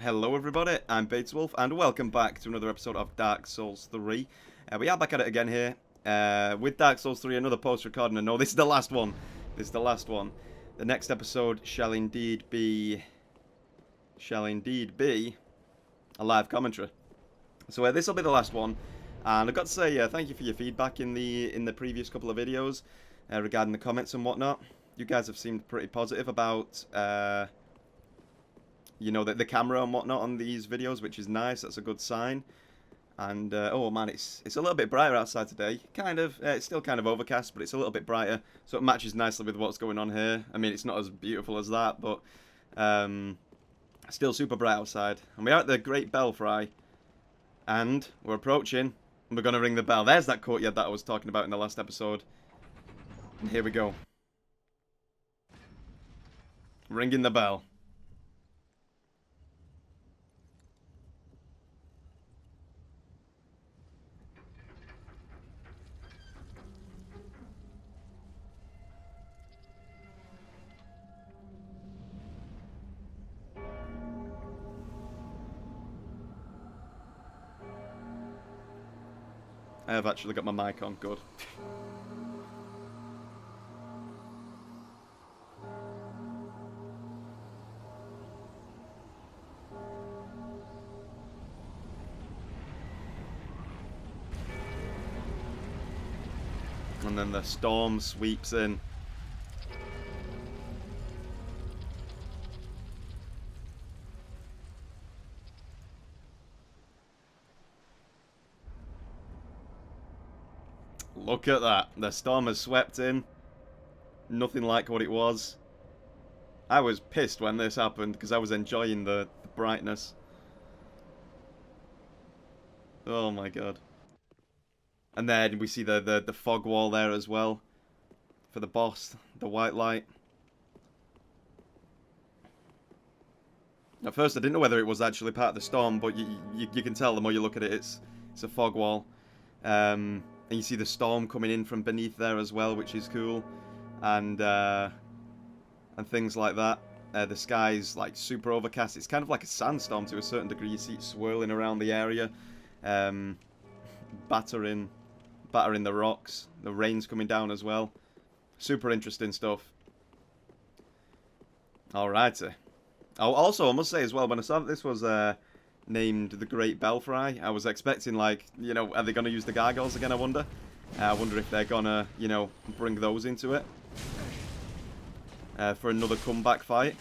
Hello everybody, I'm Bateswolf, and welcome back to another episode of Dark Souls 3. We are back at it again here, with Dark Souls 3, another post-recording, and no, this is the last one. This is the last one. The next episode shall indeed be a live commentary. So this will be the last one, and I've got to say thank you for your feedback in the previous couple of videos regarding the comments and whatnot. You guys have seemed pretty positive about you know, the camera and whatnot on these videos, which is nice. That's a good sign. And oh man, it's a little bit brighter outside today. Kind of, it's still kind of overcast, but it's a little bit brighter, so it matches nicely with what's going on here. I mean, it's not as beautiful as that, but still super bright outside. And we are at the Great Belfry, and we're approaching, and we're gonna ring the bell. There's that courtyard that I was talking about in the last episode. And here we go. Ringing the bell. I have actually got my mic on, good. And then the storm sweeps in. Look at that. The storm has swept in. Nothing like what it was. I was pissed when this happened because I was enjoying the brightness. Oh my god. And then we see the fog wall there as well. For the boss. The white light. At first I didn't know whether it was actually part of the storm, but you can tell the more you look at it, it's a fog wall. And you see the storm coming in from beneath there as well, which is cool. And things like that. The sky's like super overcast. It's kind of like a sandstorm to a certain degree. You see it swirling around the area. Battering the rocks. The rain's coming down as well. Super interesting stuff. Alrighty. Oh, also, I must say as well, when I saw that this was named the Great Belfry, I was expecting, like, you know, are they going to use the gargoyles again, I wonder? I wonder if they're going to, you know, bring those into it. For another comeback fight.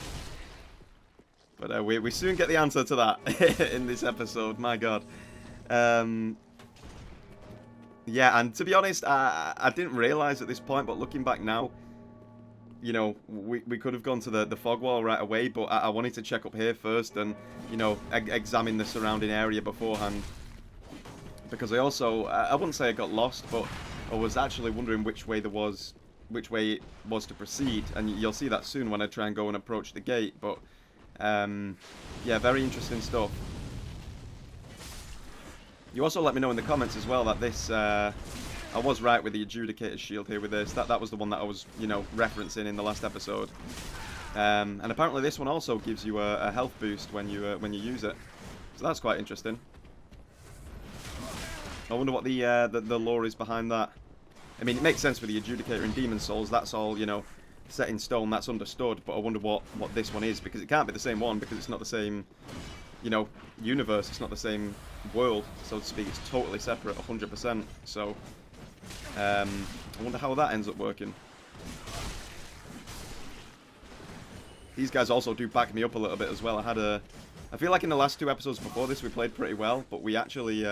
But we soon get the answer to that in this episode, my god. Yeah, and to be honest, I didn't realise at this point, but looking back now, you know, we could have gone to the fog wall right away, but I wanted to check up here first and, you know, examine the surrounding area beforehand. Because I also, I wouldn't say I got lost, but I was actually wondering which way it was to proceed, and you'll see that soon when I try and go and approach the gate, but, yeah, very interesting stuff. You also let me know in the comments as well that this, I was right with the Adjudicator Shield here with this. That was the one that I was, you know, referencing in the last episode. And apparently this one also gives you a health boost when you use it. So that's quite interesting. I wonder what the lore is behind that. I mean, it makes sense with the Adjudicator in Demon Souls. That's all, you know, set in stone. That's understood. But I wonder what this one is, because it can't be the same one, because it's not the same, you know, universe. It's not the same world, so to speak. It's totally separate, 100%. So I wonder how that ends up working. These guys also do back me up a little bit as well. I feel like in the last two episodes before this we played pretty well, but we actually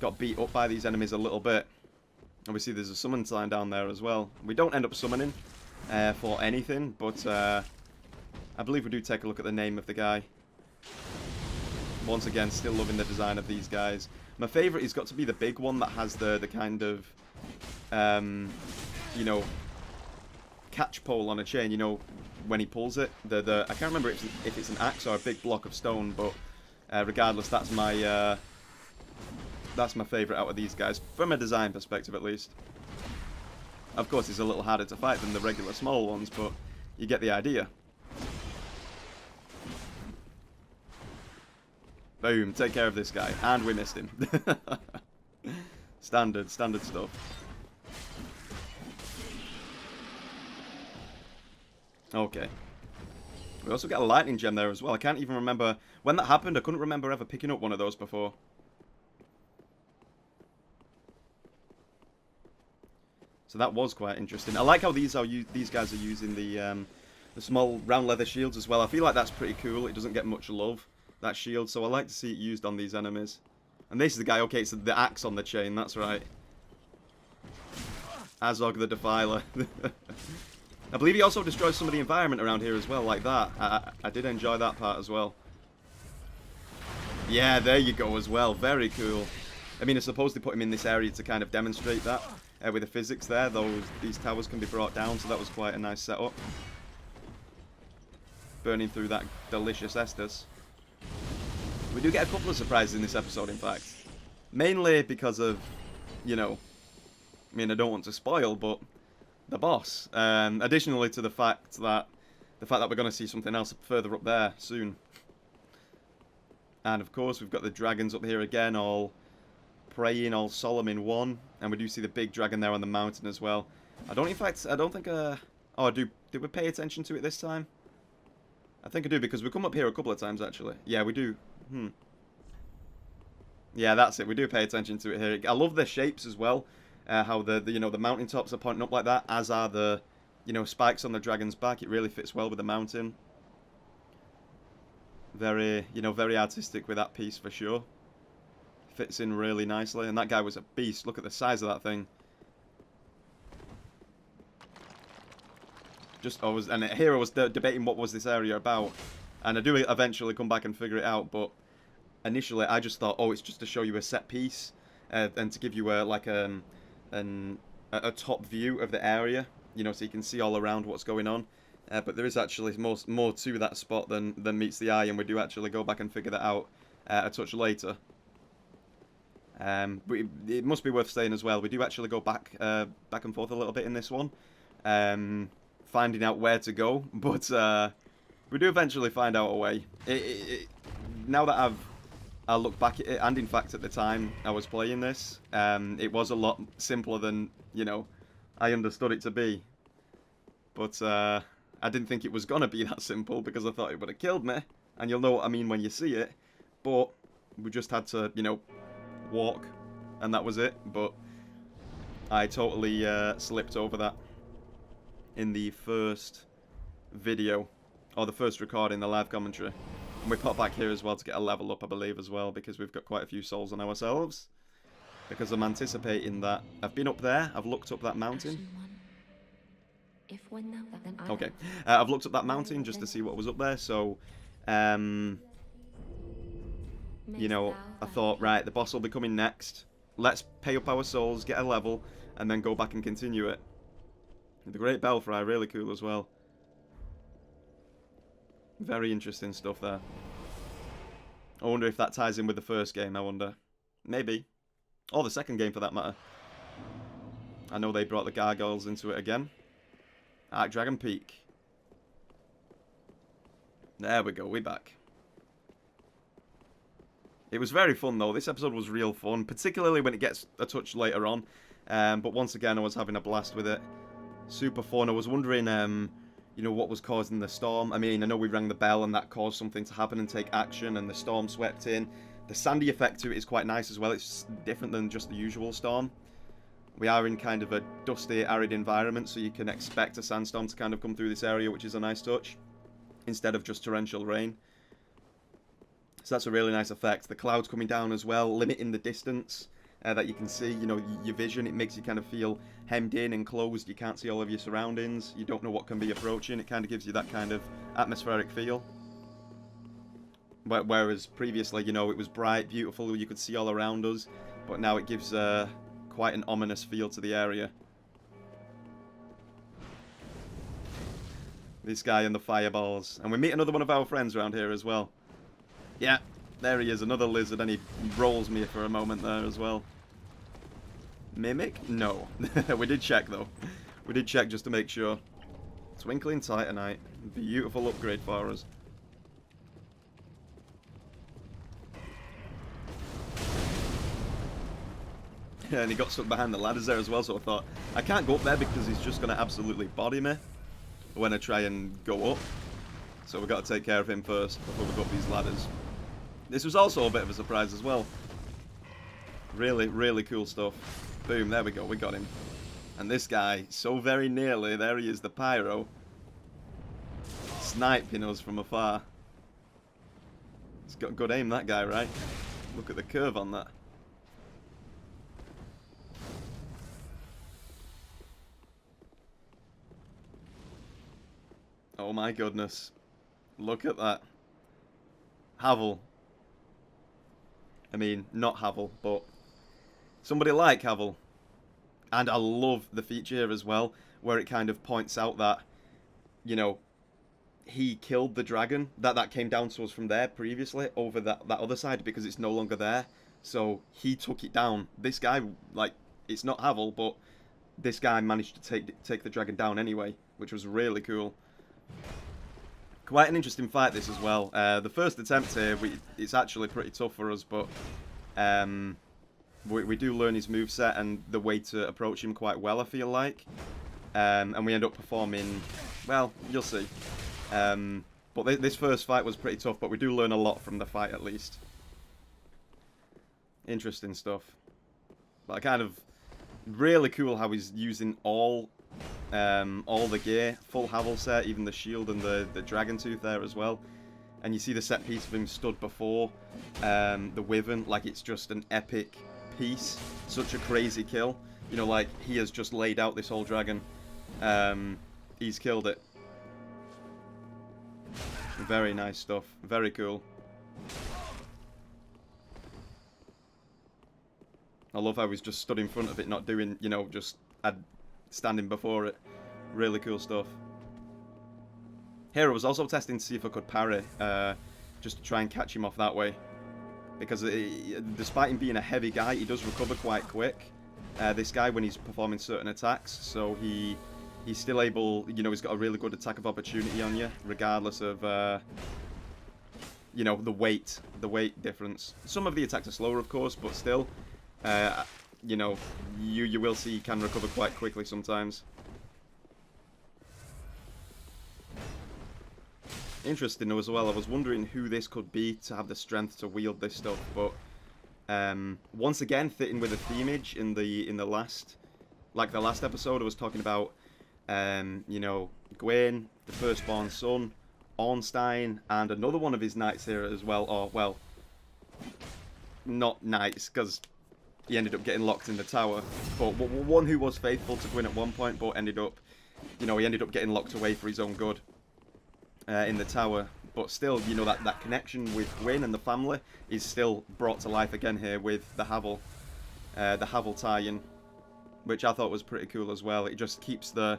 got beat up by these enemies a little bit. Obviously there's a summon sign down there as well. We don't end up summoning for anything, but I believe we do take a look at the name of the guy. Once again, still loving the design of these guys. My favourite has got to be the big one that has the kind of, you know, catch pole on a chain, you know, when he pulls it. I can't remember if it's an axe or a big block of stone, but regardless, that's my favourite out of these guys, from a design perspective at least. Of course, it's a little harder to fight than the regular small ones, but you get the idea. Boom, take care of this guy. And we missed him. Standard stuff. Okay. We also get a lightning gem there as well. I can't even remember... When that happened, I couldn't remember ever picking up one of those before. So that was quite interesting. I like how these guys are using the small round leather shields as well. I feel like that's pretty cool. It doesn't get much love, that shield, so I like to see it used on these enemies. And this is the guy, okay, it's the axe on the chain, that's right. Azog the Defiler. I believe he also destroys some of the environment around here as well, like that. I did enjoy that part as well. Yeah, there you go as well. Very cool. I mean, I suppose they put him in this area to kind of demonstrate that. With the physics there, these towers can be brought down, so that was quite a nice setup. Burning through that delicious Estus. We do get a couple of surprises in this episode, in fact. Mainly because of, you know... I mean, I don't want to spoil, but... the boss. Additionally to the fact that we're going to see something else further up there soon. And of course, we've got the dragons up here again, all praying, all solemn in one. And we do see the big dragon there on the mountain as well. I don't think... oh, did we pay attention to it this time? I think I do, because we come up here a couple of times, actually. Yeah, we do. Yeah, that's it. We do pay attention to it here. I love their shapes as well. How the mountaintops are pointing up like that, as are the, spikes on the dragon's back. It really fits well with the mountain. Very, very artistic with that piece for sure. Fits in really nicely, and that guy was a beast. Look at the size of that thing. And here I was debating what was this area about, and I do eventually come back and figure it out. But initially, I just thought, oh, it's just to show you a set piece, and to give you a top view of the area, so you can see all around what's going on. But there is actually more to that spot than meets the eye, and we do actually go back and figure that out a touch later. But it must be worth saying as well, we do actually go back and forth a little bit in this one, finding out where to go, but we do eventually find out a way. Now that I look back at it, and in fact at the time I was playing this, it was a lot simpler than, I understood it to be. But I didn't think it was going to be that simple, because I thought it would have killed me, and you'll know what I mean when you see it. But we just had to, walk, and that was it. But I totally slipped over that in the first video, or the first recording, the live commentary. And we pop back here as well to get a level up, I believe, as well, because we've got quite a few souls on ourselves. Because I'm anticipating that. I've been up there, I've looked up that mountain. Okay, I've looked up that mountain just to see what was up there, so, I thought, right, the boss will be coming next. Let's pay up our souls, get a level, and then go back and continue it. The Great Belfry, really cool as well. Very interesting stuff there. I wonder if that ties in with the first game, I wonder. Maybe. Or the second game, for that matter. I know they brought the gargoyles into it again. Archdragon Peak. There we go, we're back. It was very fun, though. This episode was real fun, particularly when it gets a touch later on. But once again, I was having a blast with it. Super fun. I was wondering, what was causing the storm. I mean, I know we rang the bell and that caused something to happen and take action, and the storm swept in. The sandy effect to it is quite nice as well. It's different than just the usual storm. We are in kind of a dusty, arid environment, so you can expect a sandstorm to kind of come through this area, which is a nice touch, instead of just torrential rain. So that's a really nice effect. The clouds coming down as well, limiting the distance that you can see. Your vision, it makes you kind of feel hemmed in and closed. You can't see all of your surroundings. You don't know what can be approaching. It kind of gives you that kind of atmospheric feel. Whereas previously, it was bright, beautiful, you could see all around us. But now it gives quite an ominous feel to the area. This guy and the fireballs. And we meet another one of our friends around here as well. Yeah, there he is, another lizard, and he rolls me for a moment there as well. Mimic? No. We did check, though. We did check just to make sure. Twinkling Titanite. Beautiful upgrade for us. and he got stuck behind the ladders there as well, so I thought, I can't go up there because he's just going to absolutely body me when I try and go up. So we've got to take care of him first before we go up these ladders. This was also a bit of a surprise as well. Really, really cool stuff. Boom, there we go, we got him. And this guy, so very nearly, there he is, the pyro, sniping us from afar. He's got good aim, that guy, right? Look at the curve on that. Oh my goodness. Look at that. Havel. I mean, not Havel, but somebody like Havel. And I love the feature here as well, where it kind of points out that, you know, he killed the dragon that came down to us from there previously over that other side because it's no longer there. So he took it down. This guy, like, it's not Havel, but this guy managed to take the dragon down anyway, which was really cool. Quite an interesting fight this as well. The first attempt here, it's actually pretty tough for us, but we do learn his moveset and the way to approach him quite well, I feel like. And we end up performing, well, you'll see. But this first fight was pretty tough, but we do learn a lot from the fight at least. Interesting stuff. But kind of really cool how he's using all the gear, full Havel set, even the shield and the dragon tooth there as well. And you see the set piece of him stood before the wyvern, like it's just an epic piece. Such a crazy kill. You know, like he has just laid out this whole dragon. He's killed it. Very nice stuff. Very cool. I love how he's just stood in front of it, not doing, you know, just standing before it. Really cool stuff. Here I was also testing to see if I could parry, just to try and catch him off that way. Because despite him being a heavy guy, he does recover quite quick. This guy, when he's performing certain attacks, so he's still able, you know, he's got a really good attack of opportunity on you, regardless of, you know, the weight difference. Some of the attacks are slower, of course, but still, you know, you will see he can recover quite quickly sometimes. Interesting though as well, I was wondering who this could be to have the strength to wield this stuff, but once again, fitting with a themage in the last episode, I was talking about, you know, Gwyn, the firstborn son, Ornstein, and another one of his knights here as well, or, well, not knights, because he ended up getting locked in the tower, but one who was faithful to Gwyn at one point, but ended up, you know, he ended up getting locked away for his own good in the tower. But still, you know, that connection with Gwyn and the family is still brought to life again here with the Havel tie-in, which I thought was pretty cool as well. It just keeps the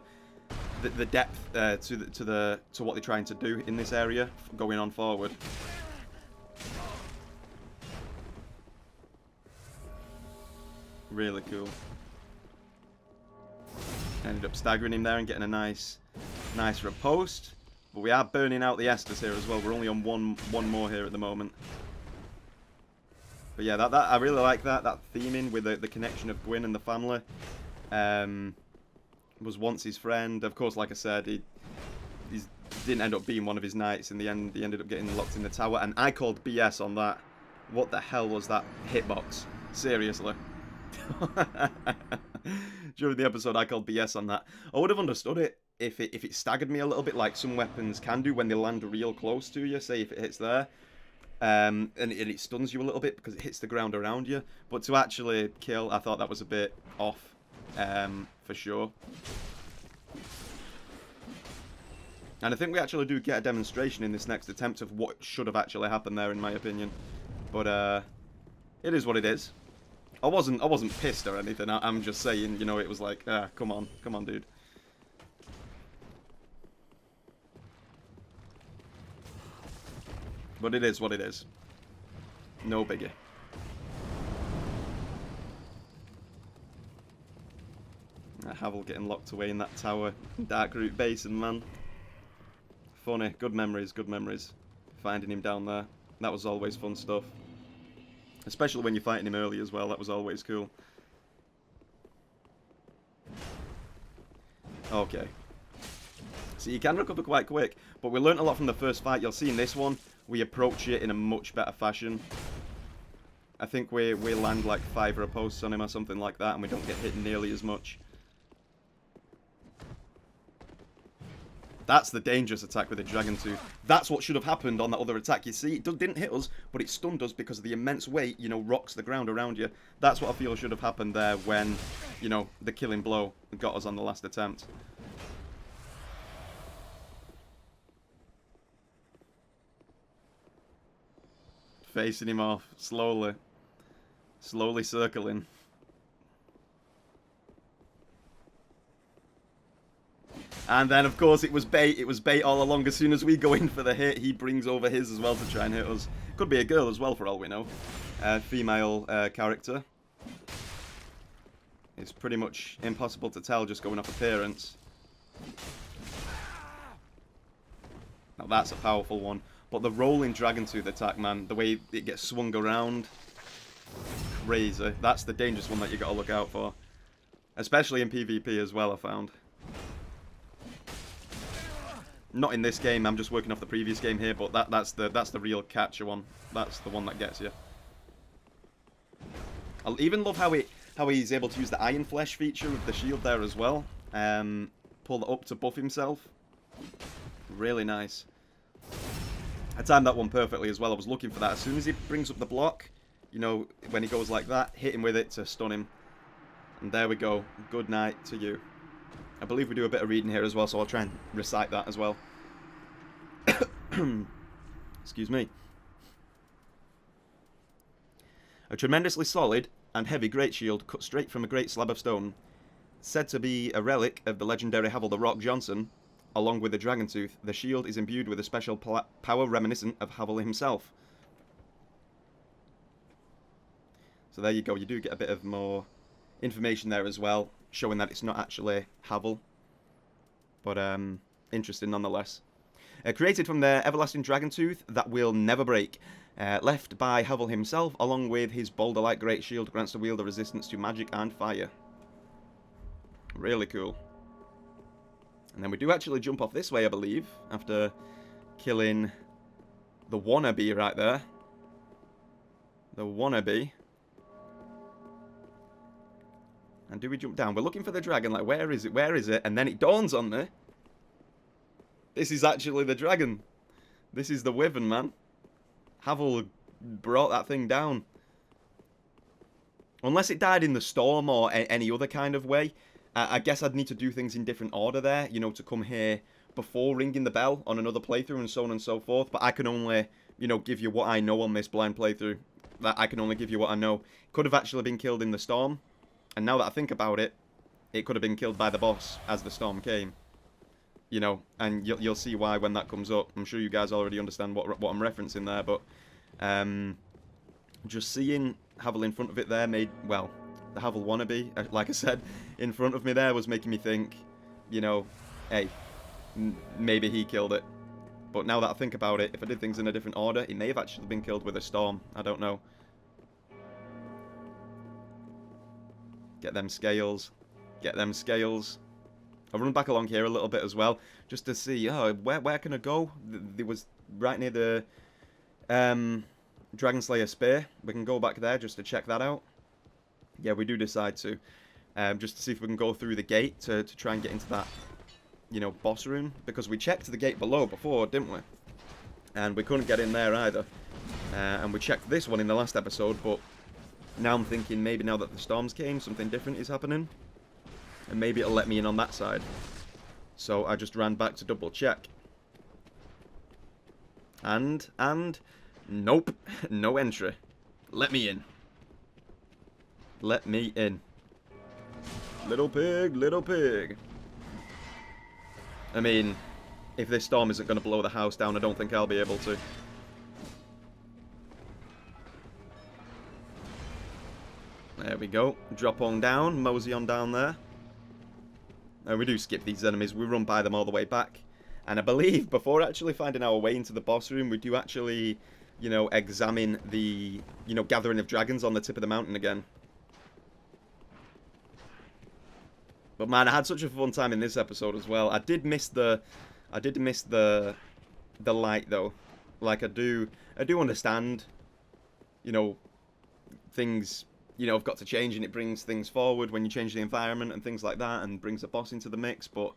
depth to what they're trying to do in this area going on forward. Really cool. Ended up staggering him there and getting a nice riposte. But we are burning out the Estus here as well. We're only on one more here at the moment. But yeah, that I really like that theming with the connection of Gwyn and the family. Was once his friend. Of course, like I said, he didn't end up being one of his knights. In the end, he ended up getting locked in the tower. And I called BS on that. What the hell was that hitbox? Seriously. During the episode, I called BS on that. I would have understood it if it staggered me a little bit, like some weapons can do when they land real close to you. Say if it hits there, and it stuns you a little bit because it hits the ground around you. But to actually kill, I thought that was a bit off, for sure. And I think we actually do get a demonstration in this next attempt of what should have actually happened there, in my opinion. But it is what it is. I wasn't pissed or anything. I'm just saying, you know, it was like, come on, dude. But it is what it is. No biggie. Havel getting locked away in that tower. Dark Root Basin, man. Funny. Good memories, good memories. Finding him down there. That was always fun stuff. Especially when you're fighting him early as well. That was always cool. Okay. So you can recover quite quick, but we learned a lot from the first fight. You'll see in this one, we approach it in a much better fashion. I think we land like 5 riposts on him or something like that, and we don't get hit nearly as much. That's the dangerous attack with the Dragon Tooth. That's what should have happened on that other attack. You see, it didn't hit us, but it stunned us because of the immense weight, you know, rocks the ground around you. That's what I feel should have happened there when, you know, the killing blow got us on the last attempt. Facing him off, slowly. Slowly circling. And then, of course, it was bait. It was bait all along. As soon as we go in for the hit, he brings over his as well to try and hit us. Could be a girl as well, for all we know. Female character. It's pretty much impossible to tell just going off appearance. Now, that's a powerful one. But the rolling Dragon Tooth attack, man, the way it gets swung around, crazy. That's the dangerous one that you got to look out for. Especially in PvP as well, I found. Not in this game, I'm just working off the previous game here, but that's the real catcher one. That's the one that gets you. I even love how he's able to use the Iron Flesh feature with the shield there as well. Pull it up to buff himself. Really nice. I timed that one perfectly as well. I was looking for that. As soon as he brings up the block, you know, when he goes like that, hit him with it to stun him. And there we go. Good night to you. I believe we do a bit of reading here as well, so I'll try and recite that as well. Excuse me. A tremendously solid and heavy great shield cut straight from a great slab of stone, said to be a relic of the legendary Havel the Rock Johnson, along with the Dragon Tooth. The shield is imbued with a special power reminiscent of Havel himself. So there you go, you do get a bit of more information there as well, showing that it's not actually Havel, but interesting nonetheless. Created from the everlasting Dragon Tooth that will never break, left by Havel himself, along with his boulder-like great shield, grants the wielder resistance to magic and fire. Really cool. And then we do actually jump off this way, I believe, after killing the wannabe right there. The wannabe. And do we jump down? We're looking for the dragon, like, where is it? Where is it? And then it dawns on me. This is actually the dragon. This is the wyvern, man. Havel brought that thing down. Unless it died in the storm or any other kind of way, I guess I'd need to do things in different order there, you know, to come here before ringing the bell on another playthrough and so on and so forth. But I can only, you know, give you what I know on this blind playthrough. That I can only give you what I know. Could have actually been killed in the storm. And now that I think about it, it could have been killed by the boss as the storm came. You know, and you'll see why when that comes up. I'm sure you guys already understand what I'm referencing there, but just seeing Havel in front of it there made, well, the Havel wannabe, like I said, in front of me there was making me think, you know, hey, maybe he killed it. But now that I think about it, if I did things in a different order, he may have actually been killed with a storm. I don't know. Get them scales. Get them scales. I'll run back along here a little bit as well, just to see, oh, where can I go? There was right near the Dragon Slayer Spear. We can go back there just to check that out. Yeah, we do decide to. Just to see if we can go through the gate to try and get into that, you know, boss room. Because we checked the gate below before, didn't we? And we couldn't get in there either. And we checked this one in the last episode, but now I'm thinking maybe now that the storms came, something different is happening. And maybe it'll let me in on that side. So I just ran back to double check. And nope, no entry. Let me in. Let me in. Little pig, little pig. I mean, if this storm isn't going to blow the house down, I don't think I'll be able to. There we go. Drop on down, mosey on down there. And we do skip these enemies. We run by them all the way back. And I believe before actually finding our way into the boss room, we do actually, you know, examine the, you know, gathering of dragons on the tip of the mountain again. But man, I had such a fun time in this episode as well. I did miss the light though. Like I do understand, you know, things, you know, have got to change and it brings things forward when you change the environment and things like that, and brings a boss into the mix. But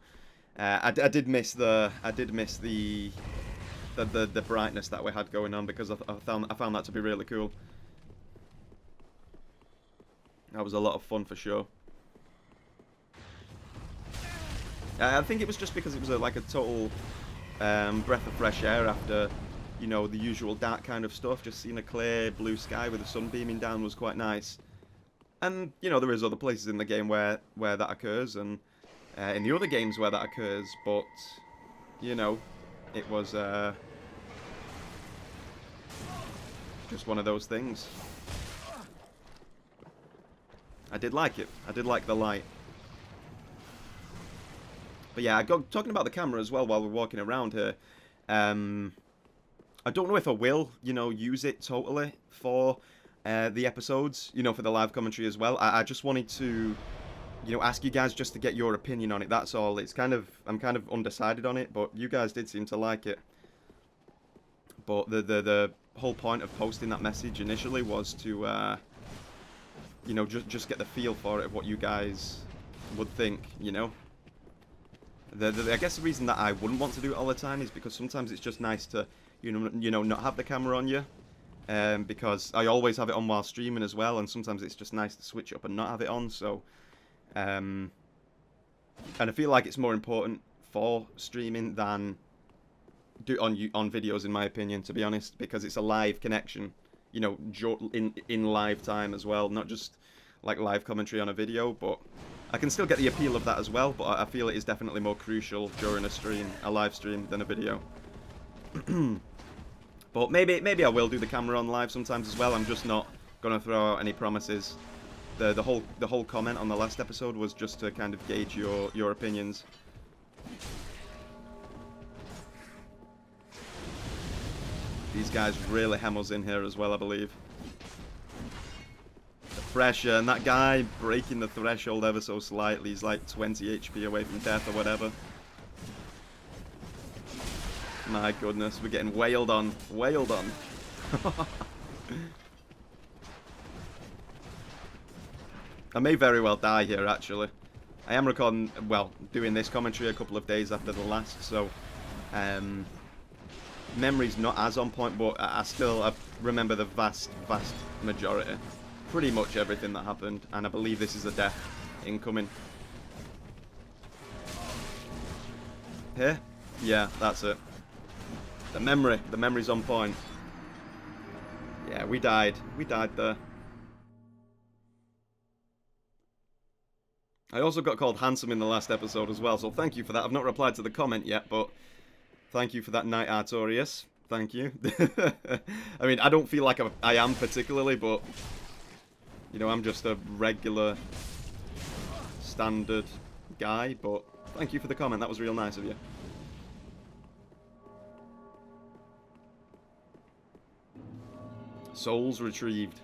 I did miss the brightness that we had going on, because I found that to be really cool. That was a lot of fun for sure. I think it was just because it was like a total breath of fresh air after, you know, the usual dark kind of stuff. Just seeing a clear blue sky with the sun beaming down was quite nice. And, you know, there is other places in the game where that occurs, and in the other games where that occurs, but, you know, it was just one of those things. I did like it. I did like the light. But yeah, talking about the camera as well while we're walking around here. I don't know if I will, you know, use it totally for the episodes, you know, for the live commentary as well. I just wanted to, you know, ask you guys just to get your opinion on it. That's all. It's kind of, I'm kind of undecided on it, but you guys did seem to like it. But the whole point of posting that message initially was to, you know, just get the feel for it of what you guys would think, you know. I guess the reason that I wouldn't want to do it all the time is because sometimes it's just nice to, you know, not have the camera on you. Because I always have it on while streaming as well, and sometimes it's just nice to switch up and not have it on. So, and I feel like it's more important for streaming than do it on videos, in my opinion, to be honest, because it's a live connection, you know, in live time as well, not just like live commentary on a video. But I can still get the appeal of that as well, but I feel it is definitely more crucial during a live stream, than a video. But maybe I will do the camera on live sometimes as well. I'm just not gonna throw out any promises. The whole comment on the last episode was just to kind of gauge your opinions. These guys really hem us in here as well, I believe. The pressure, and that guy breaking the threshold ever so slightly. He's like 20 HP away from death or whatever. My goodness, we're getting wailed on. Wailed on. I may very well die here, actually. I am recording, well, doing this commentary a couple of days after the last, so memory's not as on point, but I remember the vast majority. Pretty much everything that happened, and I believe this is a death incoming. Here? Yeah, that's it. The memory's on point. Yeah, we died there. I also got called handsome in the last episode as well, so thank you for that. I've not replied to the comment yet, but thank you for that, Knight Artorius. Thank you. I mean, I don't feel like I am particularly, but, you know, I'm just a regular, standard guy, but thank you for the comment. That was real nice of you. Souls retrieved.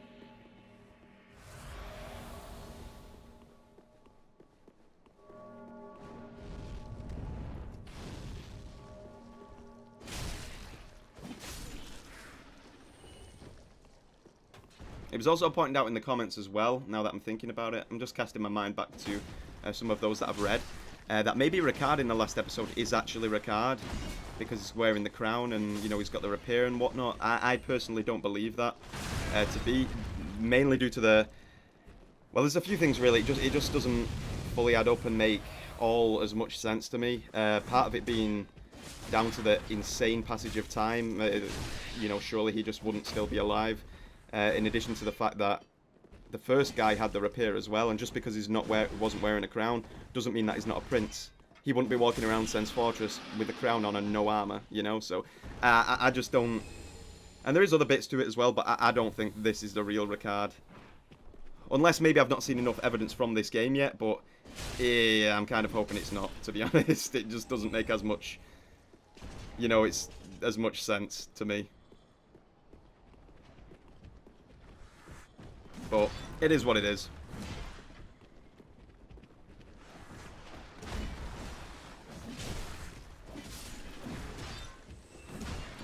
It was also pointed out in the comments as well, now that I'm thinking about it. I'm just casting my mind back to some of those that I've read. That maybe Ricard in the last episode is actually Ricard, because he's wearing the crown and, you know, he's got the rapier and whatnot. I personally don't believe that to be, mainly due to the... Well, there's a few things really. It just doesn't fully add up and make all as much sense to me. Part of it being down to the insane passage of time. You know, surely he just wouldn't still be alive. In addition to the fact that the first guy had the rapier as well, and just because he's wasn't wearing a crown doesn't mean that he's not a prince. He wouldn't be walking around Sen's Fortress with a crown on and no armor, you know. So I just don't. And there is other bits to it as well, but I don't think this is the real Ricard. Unless maybe I've not seen enough evidence from this game yet, but yeah, I'm kind of hoping it's not, to be honest. It just doesn't make as much, you know, it's as much sense to me. But it is what it is.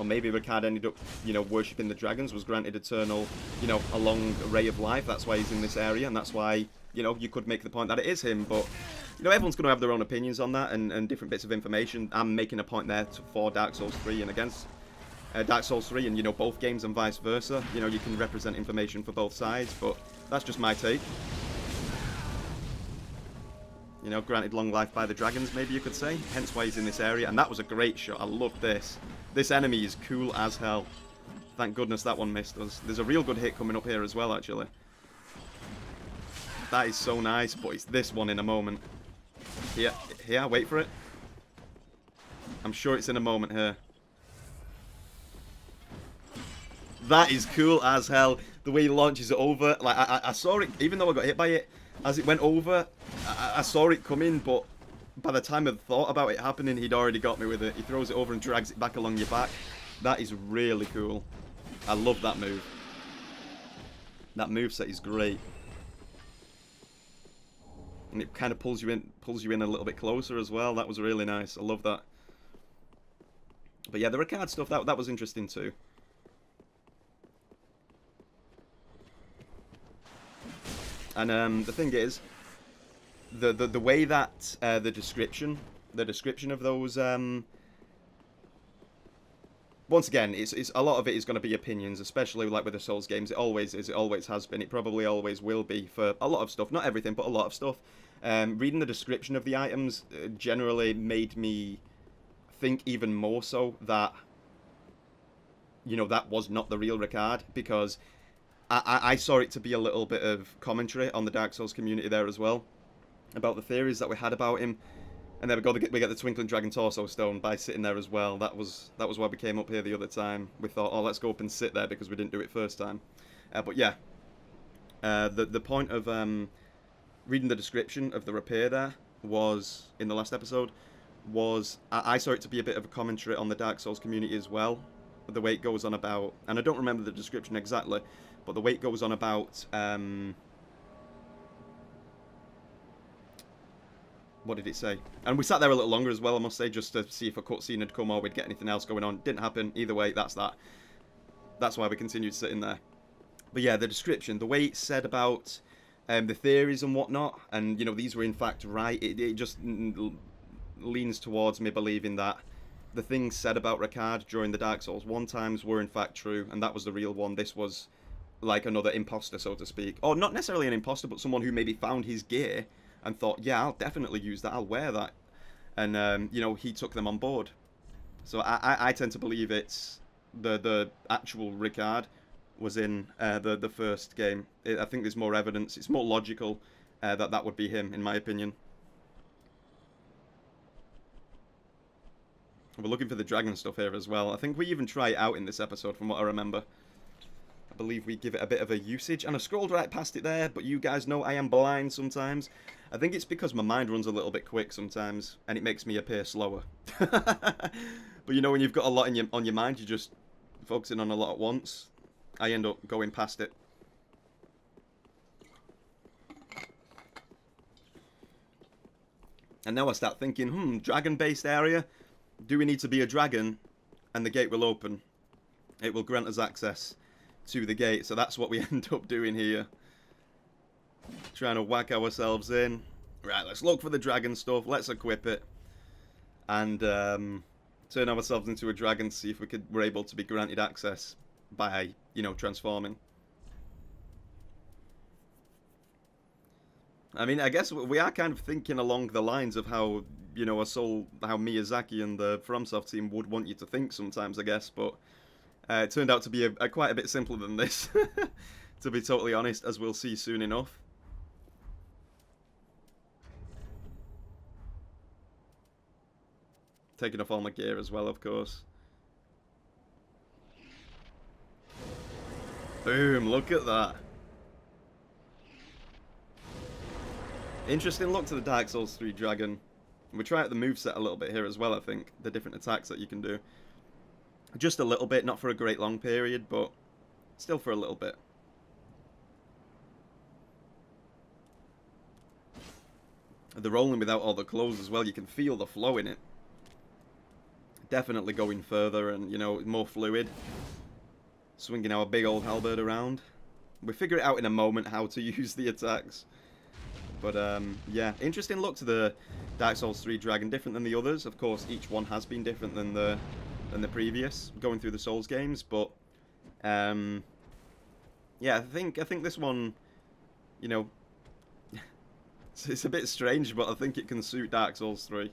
maybe Ricard ended up, you know, worshipping the dragons, was granted eternal, you know, a long array of life. That's why he's in this area, and that's why, you know, you could make the point that it is him. But, you know, everyone's going to have their own opinions on that and different bits of information. I'm making a point there for Dark Souls 3 and against Dark Souls 3 and, you know, both games and vice versa. You know, you can represent information for both sides, but that's just my take. You know, granted long life by the dragons, maybe you could say. Hence why he's in this area. And that was a great shot. I love this. This enemy is cool as hell. Thank goodness that one missed us. There's a real good hit coming up here as well, actually. That is so nice, but it's this one in a moment. Here, wait for it. I'm sure it's in a moment here. That is cool as hell. The way he launches it over. Like, I saw it, even though I got hit by it, as it went over, I saw it coming, but by the time I thought about it happening, he'd already got me with it. He throws it over and drags it back along your back. That is really cool. I love that move. That moveset is great. And it kind of pulls you in a little bit closer as well. That was really nice. I love that. But yeah, the Ricard stuff, that was interesting too. And the thing is, the way that the description of those, once again, it's a lot of it is going to be opinions, especially like with the Souls games. It always is. It always has been. It probably always will be for a lot of stuff. Not everything, but a lot of stuff. Reading the description of the items generally made me think even more so that, you know, that was not the real Ricard, because I saw it to be a little bit of commentary on the Dark Souls community there as well, about the theories that we had about him. And there we go, we get the Twinkling Dragon Torso Stone by sitting there as well. That was why we came up here the other time. We thought, oh, let's go up and sit there because we didn't do it first time. But yeah, the point of reading the description of the repair there was, in the last episode, was I saw it to be a bit of a commentary on the Dark Souls community as well. The way it goes on about, and I don't remember the description exactly, but the way it goes on about, what did it say? And we sat there a little longer as well, I must say, just to see if a cutscene had come or we'd get anything else going on. Didn't happen. Either way, that's that. That's why we continued sitting there. But yeah, the description, the way it's said about the theories and whatnot, and, you know, these were in fact right, it just leans towards me believing that the things said about Ricard during the Dark Souls 1 times were in fact true, and that was the real one. This was like another imposter, so to speak. Or not necessarily an imposter, but someone who maybe found his gear and thought, yeah, I'll definitely use that, I'll wear that. And, you know, he took them on board. So I tend to believe it's the actual Ricard was in the first game. I think there's more evidence, it's more logical that would be him, in my opinion. We're looking for the dragon stuff here as well. I think we even try it out in this episode, from what I remember. I believe we give it a bit of a usage, and I scrolled right past it there, but you guys know I am blind sometimes. I think it's because my mind runs a little bit quick sometimes, and it makes me appear slower. But you know, when you've got a lot on your mind, you're just focusing on a lot at once. I end up going past it. And now I start thinking, dragon-based area? Do we need to be a dragon? And the gate will open. It will grant us access to the gate. So that's what we end up doing here. Trying to whack ourselves in. Right, let's look for the dragon stuff. Let's equip it. And turn ourselves into a dragon to see if we're able to be granted access by, you know, transforming. I mean, I guess we are kind of thinking along the lines of how, you know, how Miyazaki and the FromSoft team would want you to think sometimes, I guess, but it turned out to be quite a bit simpler than this, to be totally honest, as we'll see soon enough. Taking off all my gear as well, of course. Boom, look at that. Interesting look to the Dark Souls 3 dragon. We try out the moveset a little bit here as well, I think. The different attacks that you can do. Just a little bit, not for a great long period, but still for a little bit. The rolling without all the clothes as well, you can feel the flow in it. Definitely going further and, you know, more fluid. Swinging our big old halberd around. We figure it out in a moment how to use the attacks. But, yeah, interesting look to the Dark Souls 3 dragon, different than the others. Of course, each one has been different than the previous, going through the Souls games. But, yeah, I think this one, you know, it's a bit strange, but I think it can suit Dark Souls 3.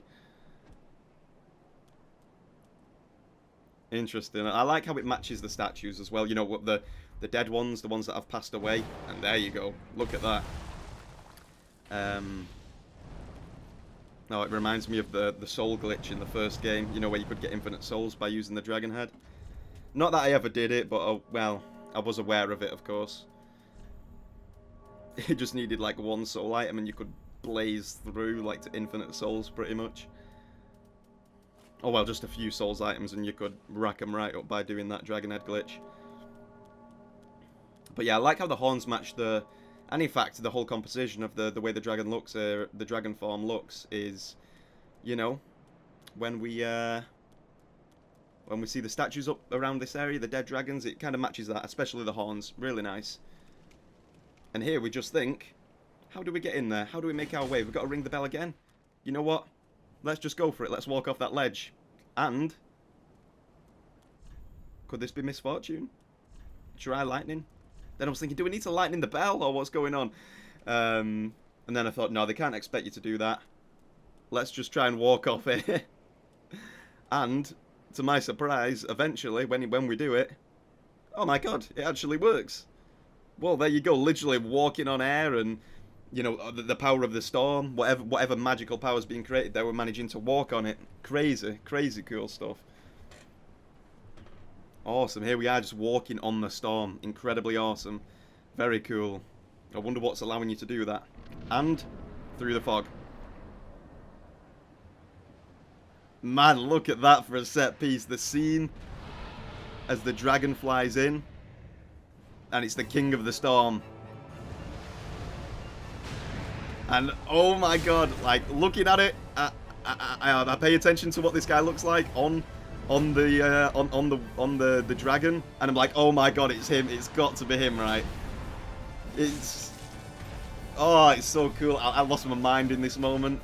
Interesting. I like how it matches the statues as well. You know, the dead ones, the ones that have passed away. And there you go. Look at that. Oh, it reminds me of the soul glitch in the first game. You know, where you could get infinite souls by using the dragon head. Not that I ever did it, but, well, I was aware of it, of course. It just needed, like, one soul item and you could blaze through, like, to infinite souls, pretty much. Oh, well, just a few souls items and you could rack them right up by doing that dragon head glitch. But yeah, I like how the horns match the... And in fact, the whole composition of the way the dragon looks, the dragon form looks is, you know, when we see the statues up around this area, the dead dragons, it kind of matches that, especially the horns. Really nice. And here we just think, how do we get in there? How do we make our way? We've got to ring the bell again. You know what? Let's just go for it. Let's walk off that ledge. And... could this be misfortune? Try lightning? Then I was thinking, do we need to lightning the bell? Or what's going on? And then I thought, no, they can't expect you to do that. Let's just try and walk off it. And, to my surprise, eventually, when we do it... oh my god, it actually works. Well, there you go. Literally walking on air and... you know, the power of the storm, whatever magical power is being created there, we're managing to walk on it. Crazy, crazy cool stuff. Awesome, here we are just walking on the storm. Incredibly awesome. Very cool. I wonder what's allowing you to do that. And through the fog. Man, look at that for a set piece. The scene as the dragon flies in. And it's the king of the storm. And oh my god, like looking at it, I pay attention to what this guy looks like on the dragon, and I'm like, oh my god, it's him. It's got to be him, right? It's it's so cool. I lost my mind in this moment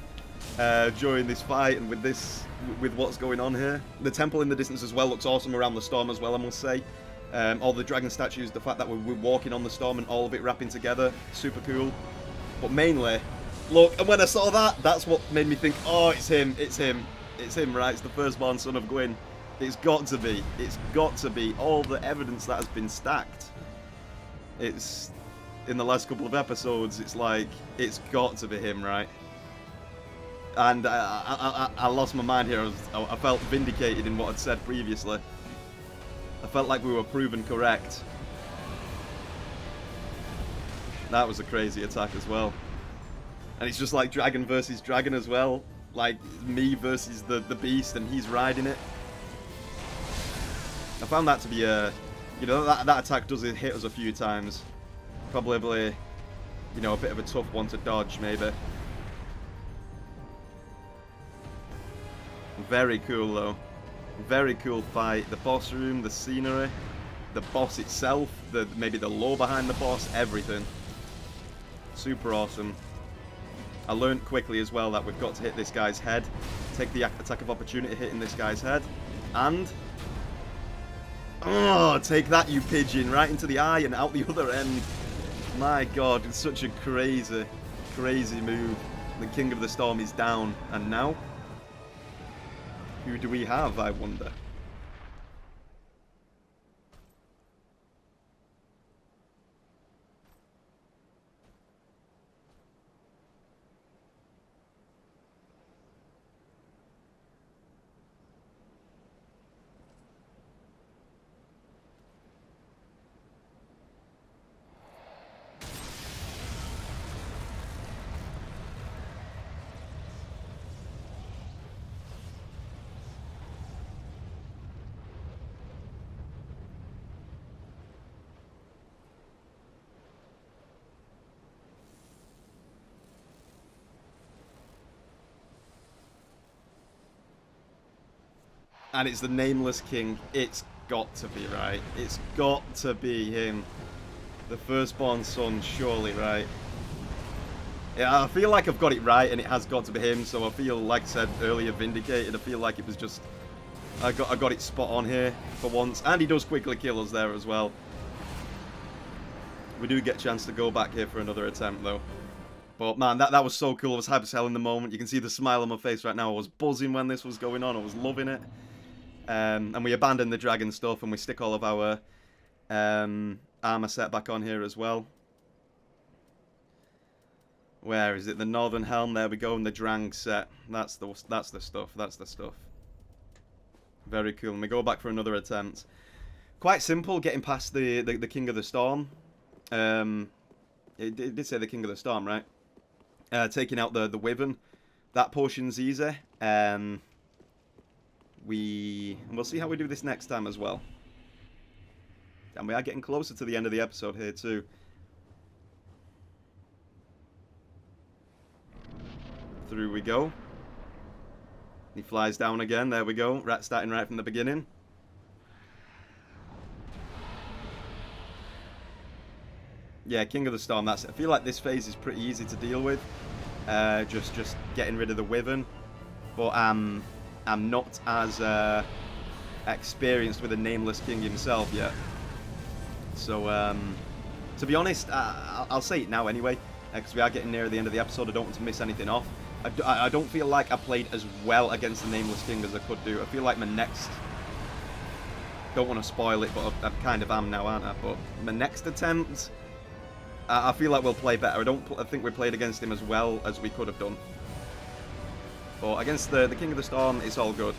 during this fight and with what's going on here. The temple in the distance as well looks awesome around the storm as well, I must say. All the dragon statues, the fact that we're walking on the storm and all of it wrapping together, super cool. But mainly, look, and when I saw that, that's what made me think, oh, it's him, it's him, right? It's the firstborn son of Gwyn. It's got to be. It's got to be. All the evidence that has been stacked. It's, in the last couple of episodes, it's like, it's got to be him, right? And I lost my mind here. I felt vindicated in what I'd said previously. I felt like we were proven correct. That was a crazy attack as well. And it's just like dragon versus dragon as well. Like me versus the beast and he's riding it. I found that to be a... you know, that attack does hit us a few times. Probably, you know, a bit of a tough one to dodge, maybe. Very cool, though. Very cool fight. The boss room, the scenery, the boss itself, maybe the lore behind the boss, everything. Super awesome. I learned quickly as well that we've got to hit this guy's head. Take the attack of opportunity hitting this guy's head. And... oh, take that, you pigeon. Right into the eye and out the other end. My god, it's such a crazy, crazy move. The King of the Storm is down. And now... who do we have, I wonder? And it's the Nameless King. It's got to be right. It's got to be him. The firstborn son, surely, right? Yeah, I feel like I've got it right, and it has got to be him. So I feel, like I said earlier, vindicated. I feel like it was just... I got it spot on here for once. And he does quickly kill us there as well. We do get a chance to go back here for another attempt, though. But, man, that was so cool. I was hyper as hell in the moment. You can see the smile on my face right now. I was buzzing when this was going on. I was loving it. And we abandon the dragon stuff, and we stick all of our armor set back on here as well. Where is it? The Northern Helm. There we go. And the Drang set. That's the stuff. That's the stuff. Very cool. And we go back for another attempt. Quite simple, getting past the King of the Storm. It did say the King of the Storm, right? Taking out the Wyvern. That portion's easy. We'll see how we do this next time as well. And we are getting closer to the end of the episode here too. Through we go. He flies down again. There we go. Starting right from the beginning. Yeah, King of the Storm. I feel like this phase is pretty easy to deal with. Just getting rid of the Wyvern. But I'm not as experienced with the Nameless King himself yet. So, to be honest, I'll say it now anyway, because we are getting near the end of the episode. I don't want to miss anything off. I don't feel like I played as well against the Nameless King as I could do. I feel like my next... Don't want to spoil it, but I kind of am now, aren't I? But my next attempt, I feel like we'll play better. I think we played against him as well as we could have done. But against the King of the Storm, it's all good.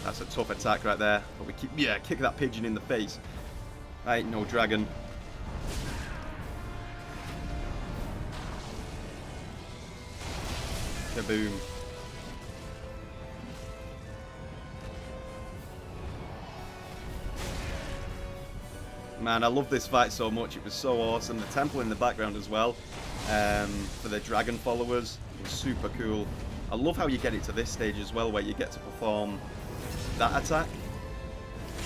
That's a tough attack right there. But we kick that pigeon in the face. I ain't no dragon. Kaboom. Man, I love this fight so much. It was so awesome. The temple in the background as well. For the dragon followers. It was super cool. I love how you get it to this stage as well, where you get to perform that attack.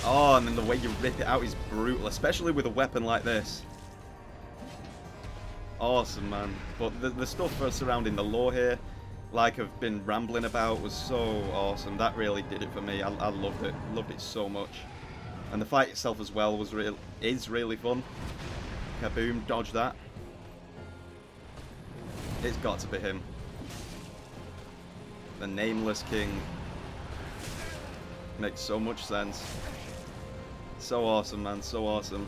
Oh, and then the way you rip it out is brutal, especially with a weapon like this. Awesome, man. But the stuff surrounding the lore here, like I've been rambling about, was so awesome. That really did it for me. I loved it. Loved it so much. And the fight itself as well is really fun. Kaboom, dodge that. It's got to be him. The Nameless King. Makes so much sense. So awesome, man. So awesome.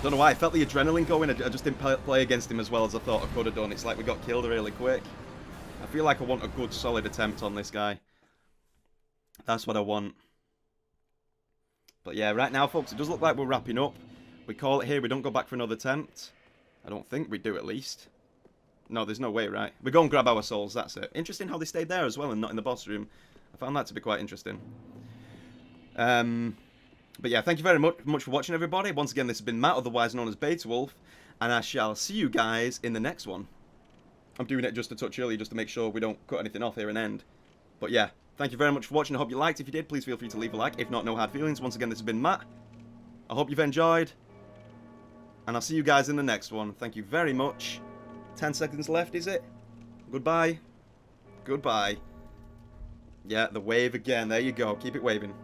Don't know why, I felt the adrenaline going. I just didn't play against him as well as I thought I could have done. It's like we got killed really quick. I feel like I want a good solid attempt on this guy. That's what I want. But yeah, right now, folks, it does look like we're wrapping up. We call it here. We don't go back for another attempt. I don't think we do, at least. No, there's no way, right? We go and grab our souls, that's it. Interesting how they stayed there as well and not in the boss room. I found that to be quite interesting. But yeah, thank you very much for watching, everybody. Once again, this has been Matt, otherwise known as Beta Wolf. And I shall see you guys in the next one. I'm doing it just a touch early, just to make sure we don't cut anything off here and end. But yeah, thank you very much for watching. I hope you liked. If you did, please feel free to leave a like. If not, no hard feelings. Once again, this has been Matt. I hope you've enjoyed. And I'll see you guys in the next one. Thank you very much. 10 seconds left, is it? Goodbye. Goodbye. Yeah, the wave again. There you go. Keep it waving.